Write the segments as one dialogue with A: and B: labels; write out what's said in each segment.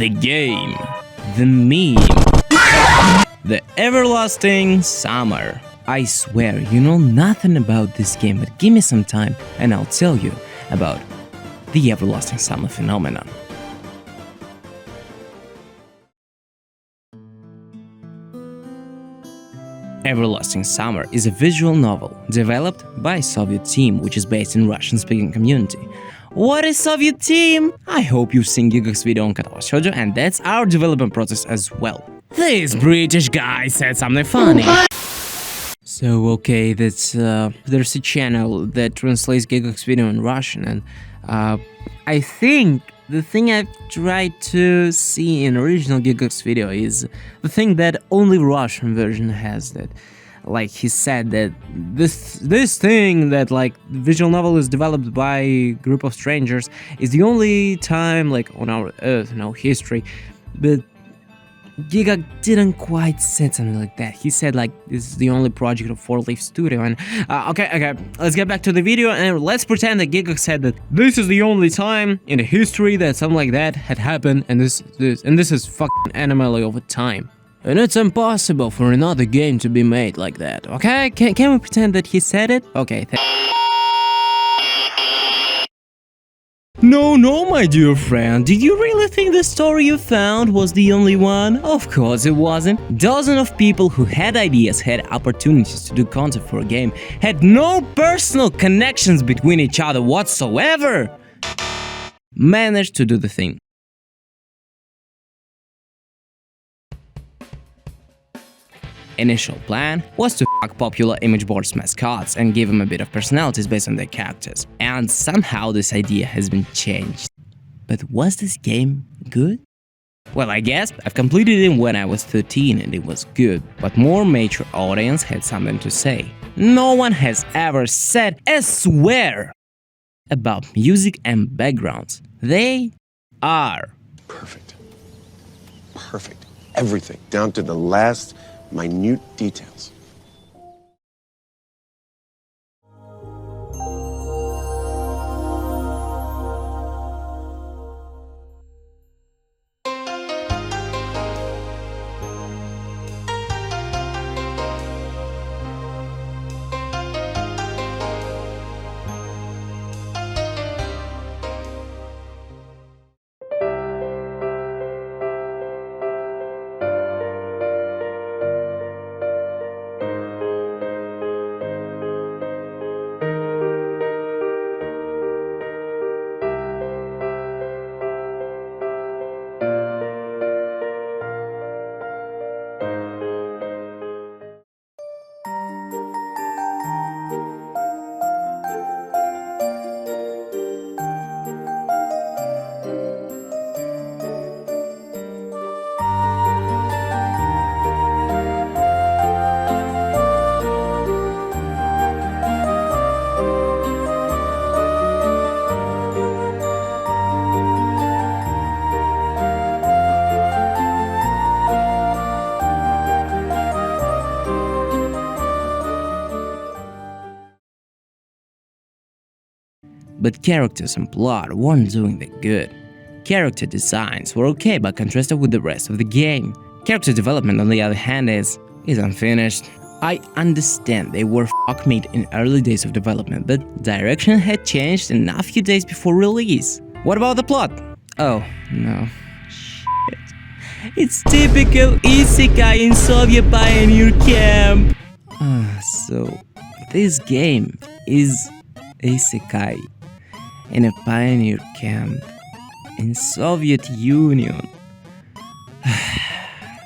A: the game, the meme, the everlasting summer. I swear you know nothing about this game, but give me some time and I'll tell you about the everlasting summer phenomenon. Everlasting Summer is a visual novel developed by a Soviet team which is based in Russian-speaking community. What is Soviet team? I hope you've seen Gigax video on Katawa Shoujo, and that's our development process as well. This British guy said something funny. So okay, there's a channel that translates Gigax video in Russian, and I think the thing I've tried to see in original Gigax video is the thing that only Russian version has, that like he said that this thing that like visual novel is developed by a group of strangers is the only time like on our earth, no history, but Giga didn't quite say something like that. He said like this is the only project of 4-Leaf Studio, and okay, let's get back to the video and let's pretend that Giga said that this is the only time in the history that something like that had happened, and this is fucking anomaly over time. And it's impossible for another game to be made like that, okay? Can we pretend that he said it? Okay, No, my dear friend, did you really think the story you found was the only one? Of course it wasn't. Dozens of people who had ideas, had opportunities to do content for a game, had no personal connections between each other whatsoever, managed to do the thing. Initial plan was to fuck popular image boards mascots and give them a bit of personalities based on their characters. And somehow this idea has been changed. But was this game good? Well, I guess I've completed it when I was 13 and it was good, but more mature audience had something to say. No one has ever said a swear about music and backgrounds. They are
B: perfect. Perfect. Everything, down to the last minute details.
A: But characters and plot weren't doing that good. Character designs were okay but contrasted with the rest of the game. Character development, on the other hand, is unfinished. I understand they were fuck-made in early days of development, but direction had changed in a few days before release. What about the plot? Oh, no. Shit. It's typical isekai in Soviet pioneer camp. So, this game is isekai in a pioneer camp in Soviet Union.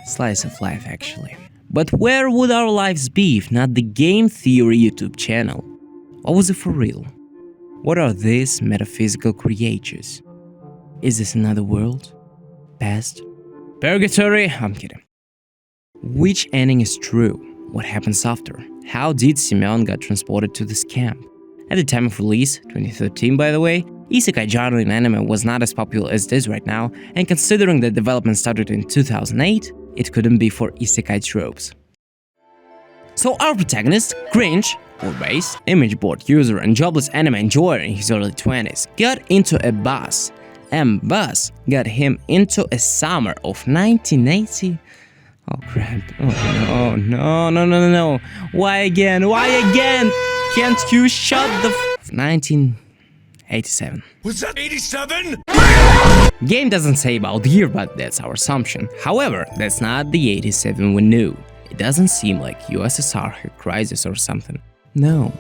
A: Slice of life, actually. But where would our lives be if not the Game Theory YouTube channel? Or was it for real? What are these metaphysical creatures? Is this another world? Past? Purgatory? I'm kidding. Which ending is true? What happens after? How did Semyon get transported to this camp? At the time of release, 2013 by the way, isekai genre in anime was not as popular as it is right now, and considering that development started in 2008, it couldn't be for isekai tropes. So our protagonist, Cringe, or Base, image board user and jobless anime enjoyer in his early 20s, got into a bus and Buzz got him into a summer of 1980. Oh crap. Oh no. Why again? Why again? Can't you shut the 1987.
C: Was that 87?
A: Game doesn't say about the year, but that's our assumption. However, that's not the 87 we knew. It doesn't seem like USSR had crisis or something. No.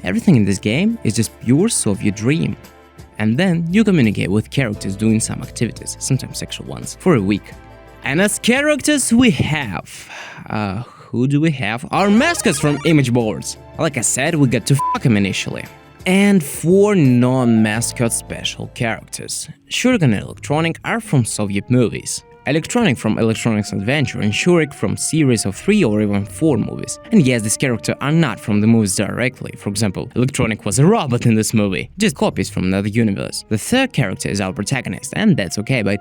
A: Everything in this game is just pure Soviet dream. And then you communicate with characters doing some activities, sometimes sexual ones, for a week. And as characters we have... who do we have? Our mascots from image boards. Like I said, we got to fuck them initially. And 4 non-mascot special characters. Shuriken and Electronic are from Soviet movies. Electronic from Electronic's Adventure and Shurik from series of 3 or even 4 movies. And yes, these characters are not from the movies directly. For example, Electronic was a robot in this movie, just copies from another universe. The third character is our protagonist, and that's okay, but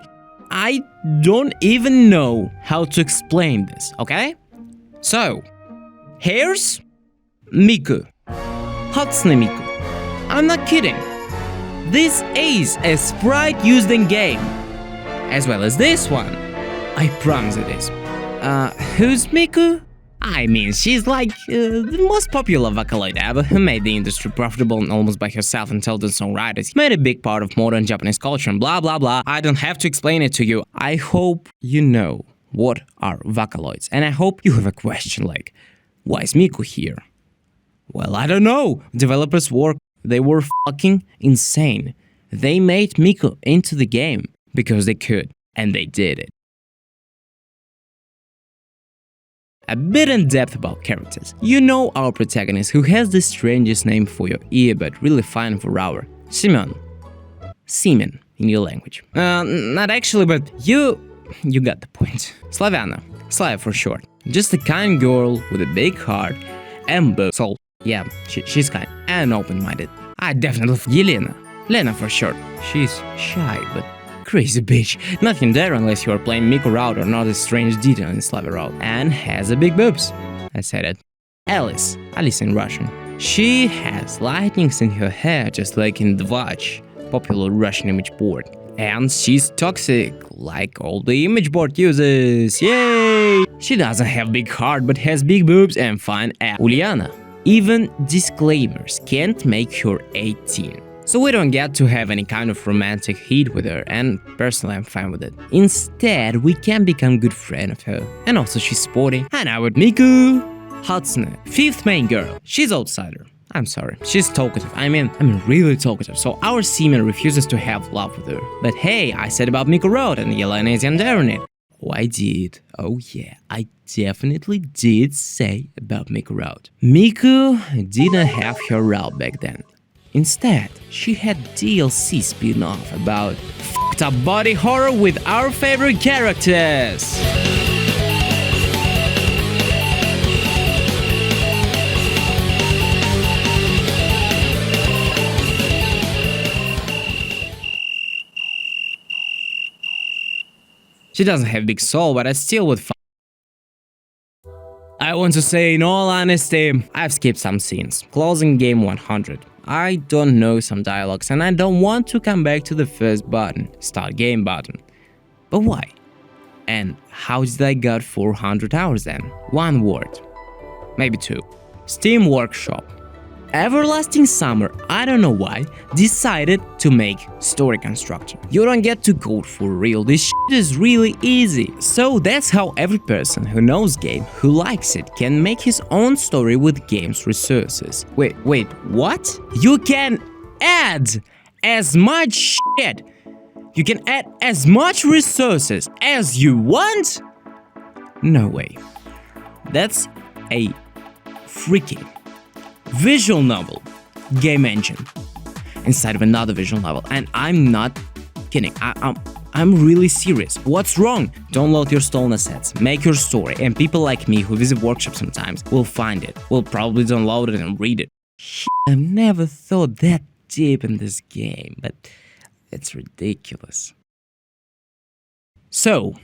A: I don't even know how to explain this, okay? So, here's Miku. Hatsune Miku. I'm not kidding. This is a sprite used in game. As well as this one. I promise it is. Who's Miku? I mean, she's like the most popular Vocaloid ever, who made the industry profitable almost by herself and talented songwriters, made a big part of modern Japanese culture and blah blah blah. I don't have to explain it to you. I hope you know what are Vocaloids, and I hope you have a question like, why is Miku here? Well, I don't know. Developers they were fucking insane. They made Miku into the game because they could, and they did it. A bit in depth about characters. You know our protagonist, who has the strangest name for your ear but really fine for our Simon. Semen in your language. Not actually, but you got the point. Slaviana, Slava for short. Just a kind girl with a big heart and both soul. Yeah, she's kind and open-minded. I definitely Yelena. Lena for short. She's shy, but crazy bitch. Nothing there unless you are playing Miku Route or not a strange detail in Slava Route. And has a big boobs. I said it. Alice in Russian. She has lightnings in her hair just like in Dvatch, popular Russian image board. And she's toxic, like all the image board users. Yay! She doesn't have big heart but has big boobs and fine ass. Uliana. Even disclaimers can't make her 18. So we don't get to have any kind of romantic heat with her, and personally I'm fine with it. Instead, we can become good friend of her. And also she's sporty. And now with Miku. Hatsune, 5th main girl. She's outsider. I'm sorry. She's talkative. I mean really talkative. So our Seaman refuses to have love with her. But hey, I said about Miku Road and Yelena is endeavoring it. Oh, I did. Oh yeah, I definitely did say about Miku Route. Miku didn't have her route back then. Instead, she had DLC spin-off about fucked up body horror with our favorite characters. She doesn't have big soul, but I still would I want to say, in all honesty, I've skipped some scenes. Closing game 100. I don't know some dialogues and I don't want to come back to the first button, start game button. But why? And how did I got 400 hours then? One word. Maybe 2. Steam Workshop. Everlasting Summer, I don't know why, decided to make Story Constructor. You don't get to code for real, this shit is really easy. So that's how every person who knows game, who likes it, can make his own story with game's resources. Wait, what? You can add as much shit. You can add as much resources as you want? No way. That's a freaking visual novel game engine inside of another visual novel, and I'm not kidding. I'm really serious. What's wrong? Download your stolen assets, make your story, and people like me who visit workshops sometimes will find it. Will probably download it and read it. I've never thought that deep in this game, but it's ridiculous. So,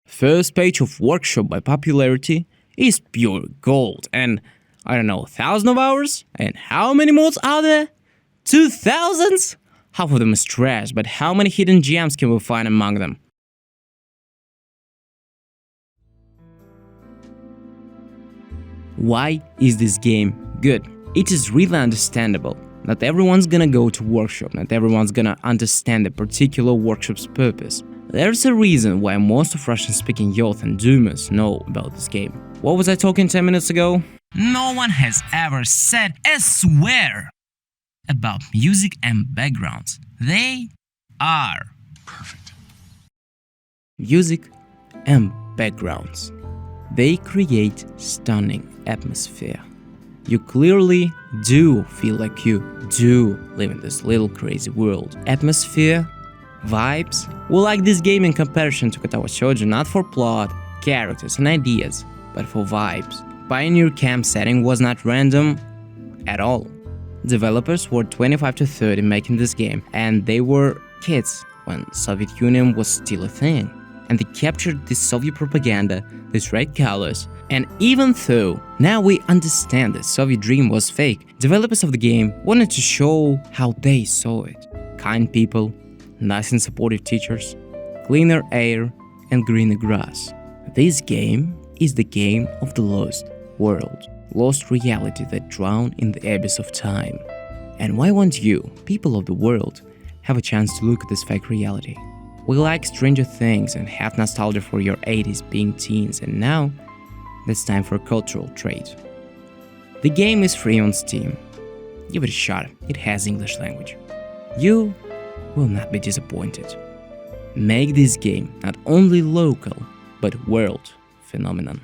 A: first page of workshop by popularity is pure gold, and I don't know, 1,000 of hours? And how many mods are there? 2,000? Half of them is trash, but how many hidden gems can we find among them? Why is this game good? It is really understandable. Not everyone's gonna go to workshop, not everyone's gonna understand the particular workshop's purpose. There's a reason why most of Russian-speaking youth and Doomers know about this game. What was I talking 10 minutes ago? No one has ever said a swear about music and backgrounds. They are
B: Perfect.
A: music and backgrounds. They create stunning atmosphere. You clearly do feel like you do live in this little crazy world. Atmosphere, vibes. We like this game in comparison to Katawa Shoujo not for plot, characters and ideas, but for vibes. Pioneer Camp setting was not random at all. Developers were 25 to 30 making this game, and they were kids when Soviet Union was still a thing. And they captured the Soviet propaganda, these red colors, and even though now we understand the Soviet dream was fake, developers of the game wanted to show how they saw it. Kind people, nice and supportive teachers, cleaner air, and greener grass. This game is the game of the lost world, lost reality that drowned in the abyss of time. And why won't you, people of the world, have a chance to look at this fake reality? We like Stranger Things and have nostalgia for your 80s being teens, and now it's time for a cultural trait. The game is free on Steam. Give it a shot, it has English language. You will not be disappointed. Make this game not only local, but world phenomenon.